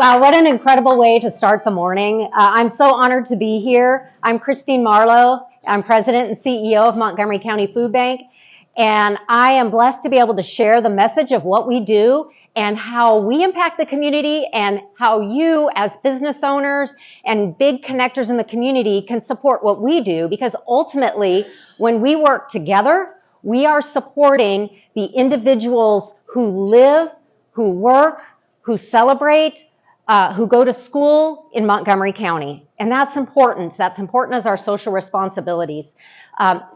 Wow, what an incredible way to start the morning. I'm so honored to be here. I'm Christine Marlowe. I'm President and CEO of Montgomery County Food Bank, and I am blessed to be able to share the message of what we do and how we impact the community and how you as business owners and big connectors in the community can support what we do, because ultimately, when we work together, we are supporting the individuals who live, who work, who celebrate, who go to school in Montgomery County. And that's important. That's important as our social responsibilities.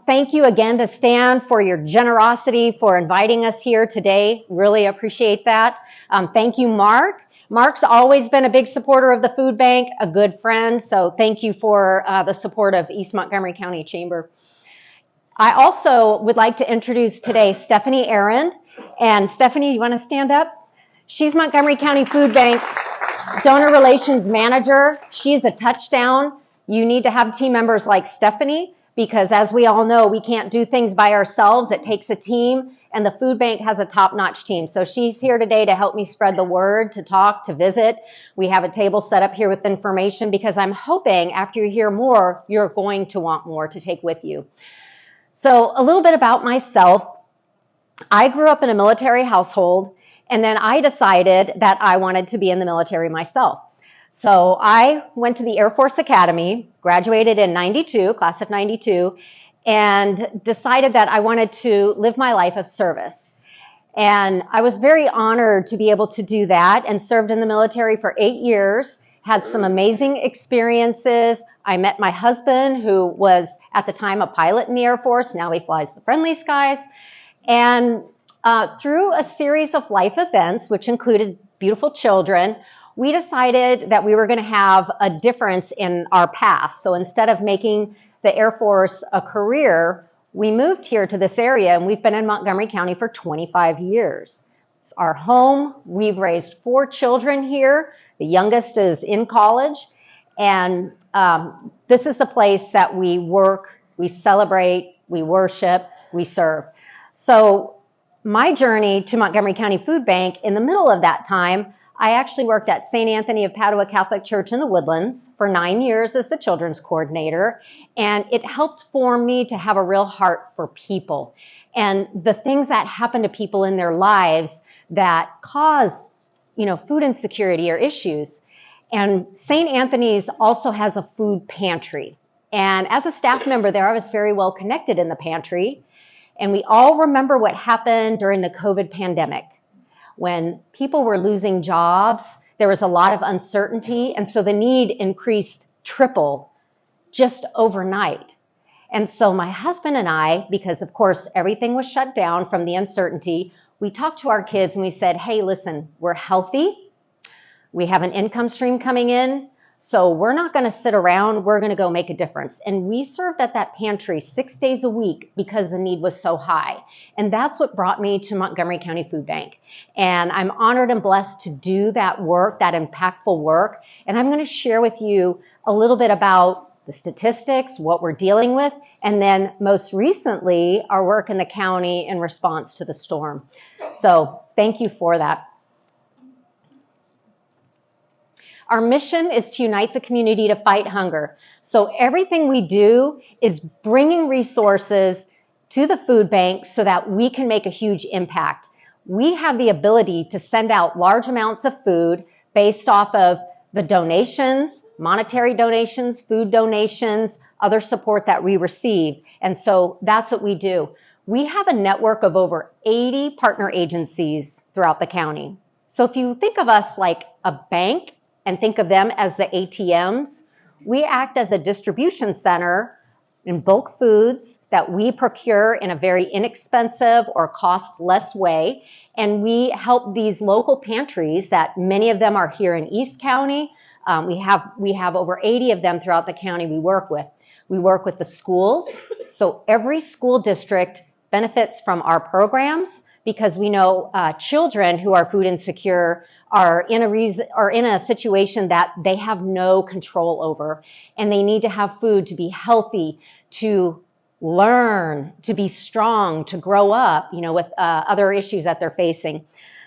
Thank you again to Stan for your generosity for inviting us here today. Really appreciate that. Thank you, Mark. Mark's always been a big supporter of the food bank, a good friend. So thank you for the support of East Montgomery County Chamber. I also would like to introduce today Stephanie Arend. And Stephanie, you want to stand up? She's Montgomery County Food Bank's Donor Relations Manager. She's a touchdown. You need to have team members like Stephanie, because as we all know, we can't do things by ourselves. It takes a team, and the food bank has a top-notch team. So she's here today to help me spread the word, to talk, to visit. We have a table set up here with information, because I'm hoping after you hear more, you're going to want more to take with you. So a little bit about myself. I grew up in a military household, and then I decided that I wanted to be in the military myself. So I went to the Air Force Academy, graduated in 92, class of 92, and decided that I wanted to live my life of service. And I was very honored to be able to do that, and served in the military for 8 years, had some amazing experiences. I met my husband, who was at the time a pilot in the Air Force. Now he flies the friendly skies. And through a series of life events, which included beautiful children, we decided that we were going to have a difference in our path. So instead of making the Air Force a career, we moved here to this area, and we've been in Montgomery County for 25 years. It's our home. We've raised 4 children here. The youngest is in college. And this is the place that we work, we celebrate, we worship, we serve. So my journey to Montgomery County Food Bank, in the middle of that time, I actually worked at St. Anthony of Padua Catholic Church in the Woodlands for 9 years as the children's coordinator. And it helped form me to have a real heart for people and the things that happen to people in their lives that cause, food insecurity or issues. And St. Anthony's also has a food pantry. And as a staff member there, I was very well connected in the pantry. And we all remember what happened during the COVID pandemic. When people were losing jobs, there was a lot of uncertainty, and so the need increased triple just overnight. And so my husband and I, because of course everything was shut down from the uncertainty, we talked to our kids and we said, hey, listen, we're healthy. We have an income stream coming in. So we're not going to sit around, we're going to go make a difference. And we served at that pantry 6 days a week because the need was so high. And that's what brought me to Montgomery County Food Bank. And I'm honored and blessed to do that work, that impactful work. And I'm going to share with you a little bit about the statistics, what we're dealing with, and then most recently, our work in the county in response to the storm. So thank you for that. Our mission is to unite the community to fight hunger. So everything we do is bringing resources to the food bank so that we can make a huge impact. We have the ability to send out large amounts of food based off of the donations, monetary donations, food donations, other support that we receive. And so that's what we do. We have a network of over 80 partner agencies throughout the county. So if you think of us like a bank, and think of them as the ATMs, we act as a distribution center in bulk foods that we procure in a very inexpensive or cost-less way. And we help these local pantries that many of them are here in East County. We have over 80 of them throughout the county we work with. We work with the schools. So every school district benefits from our programs, because we know children who are food insecure are in a situation that they have no control over, and they need to have food to be healthy, to learn, to be strong, to grow up, with other issues that they're facing.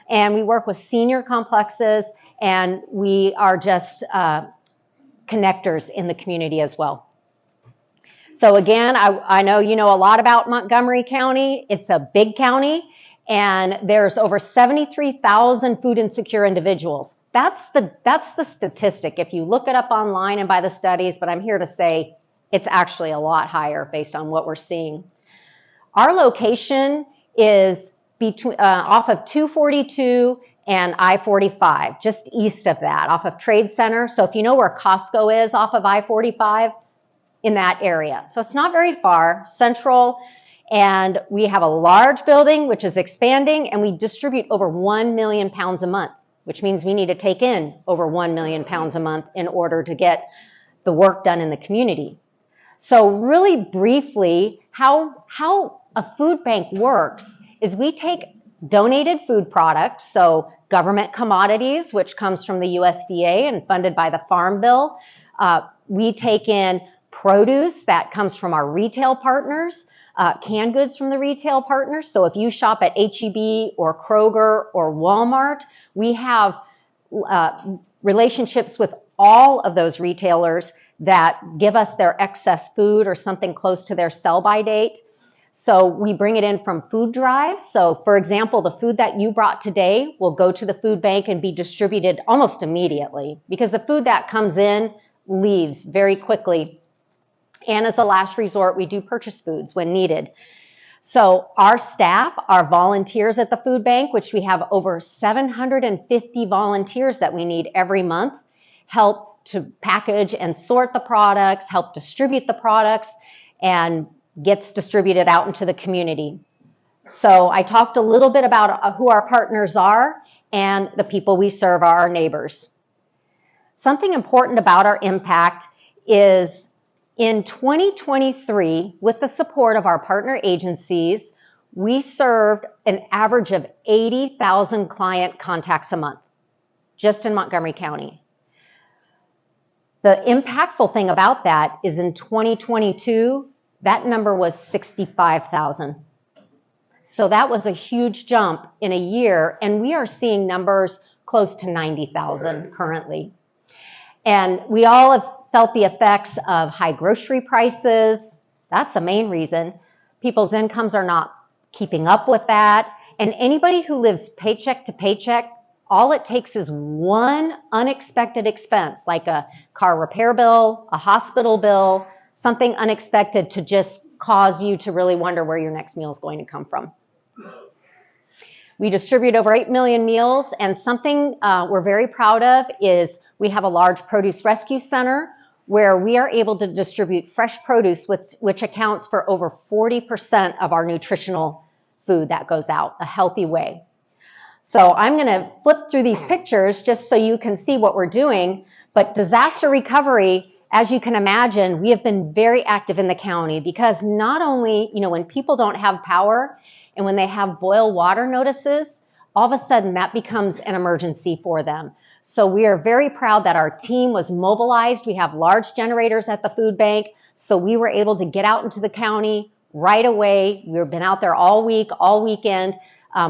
And we work with senior complexes and we are just connectors in the community as well. So again, I know you know a lot about Montgomery County. It's a big county, and there's over 73,000 food insecure individuals. That's the statistic. If you look it up online and by the studies, but I'm here to say it's actually a lot higher based on what we're seeing. Our location is between off of 242 and I-45, just east of that, off of Trade Center. So if you know where Costco is off of I-45, in that area. So it's not very far, central, and we have a large building which is expanding, and we distribute over 1 million pounds a month, which means we need to take in over 1 million pounds a month in order to get the work done in the community. So really briefly, how a food bank works is we take donated food products, so government commodities, which comes from the USDA and funded by the Farm Bill. We take in produce that comes from our retail partners, canned goods from the retail partners. So if you shop at H-E-B or Kroger or Walmart, we have relationships with all of those retailers that give us their excess food or something close to their sell-by date. So we bring it in from food drives. So for example, the food that you brought today will go to the food bank and be distributed almost immediately, because the food that comes in leaves very quickly. And as a last resort, we do purchase foods when needed. So our staff, our volunteers at the food bank, which we have over 750 volunteers that we need every month, help to package and sort the products, help distribute the products, and gets distributed out into the community. So I talked a little bit about who our partners are, and the people we serve are our neighbors. Something important about our impact is in 2023, with the support of our partner agencies, we served an average of 80,000 client contacts a month, just in Montgomery County. The impactful thing about that is in 2022, that number was 65,000. So that was a huge jump in a year, and we are seeing numbers close to 90,000 currently. And we all have felt the effects of high grocery prices. That's the main reason. People's incomes are not keeping up with that. And anybody who lives paycheck to paycheck, all it takes is one unexpected expense, like a car repair bill, a hospital bill, something unexpected to just cause you to really wonder where your next meal is going to come from. We distribute over 8 million meals, and something we're very proud of is we have a large produce rescue center where we are able to distribute fresh produce, which accounts for over 40% of our nutritional food that goes out, a healthy way. So I'm going to flip through these pictures just so you can see what we're doing. But disaster recovery, as you can imagine, we have been very active in the county, because not only, when people don't have power and when they have boil water notices, all of a sudden that becomes an emergency for them. So we are very proud that our team was mobilized. We have large generators at the food bank, so we were able to get out into the county right away. We've been out there all week, all weekend,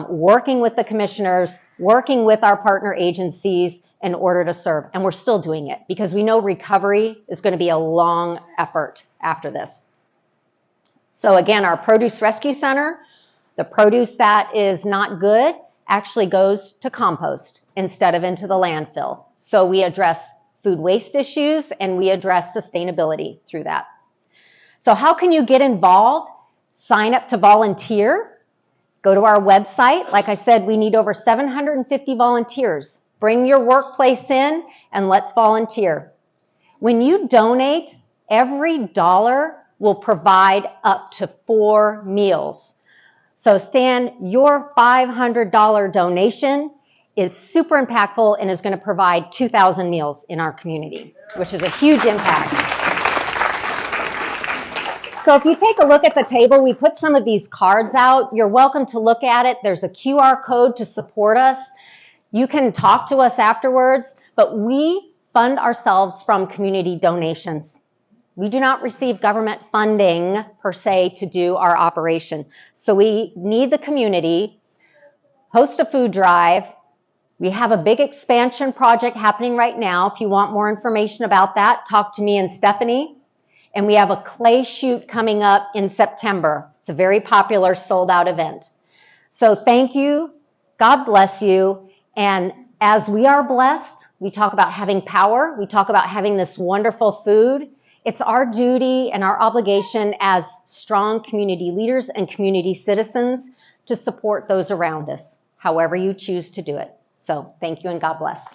working with the commissioners, working with our partner agencies in order to serve. And we're still doing it, because we know recovery is going to be a long effort after this. So again, our produce rescue center, the produce that is not good actually goes to compost instead of into the landfill. So we address food waste issues, and we address sustainability through that. So how can you get involved? Sign up to volunteer. Go to our website. Like I said, we need over 750 volunteers. Bring your workplace in and let's volunteer. When you donate, every dollar will provide up to 4 meals. So Stan, your $500 donation is super impactful and is going to provide 2,000 meals in our community, which is a huge impact. So if you take a look at the table, we put some of these cards out. You're welcome to look at it. There's a QR code to support us. You can talk to us afterwards, but we fund ourselves from community donations. We do not receive government funding per se to do our operation. So we need the community, host a food drive, We have a big expansion project happening right now. If you want more information about that, talk to me and Stephanie. And we have a clay shoot coming up in September. It's a very popular sold-out event. So thank you. God bless you. And as we are blessed, we talk about having power. We talk about having this wonderful food. It's our duty and our obligation as strong community leaders and community citizens to support those around us, however you choose to do it. So thank you and God bless.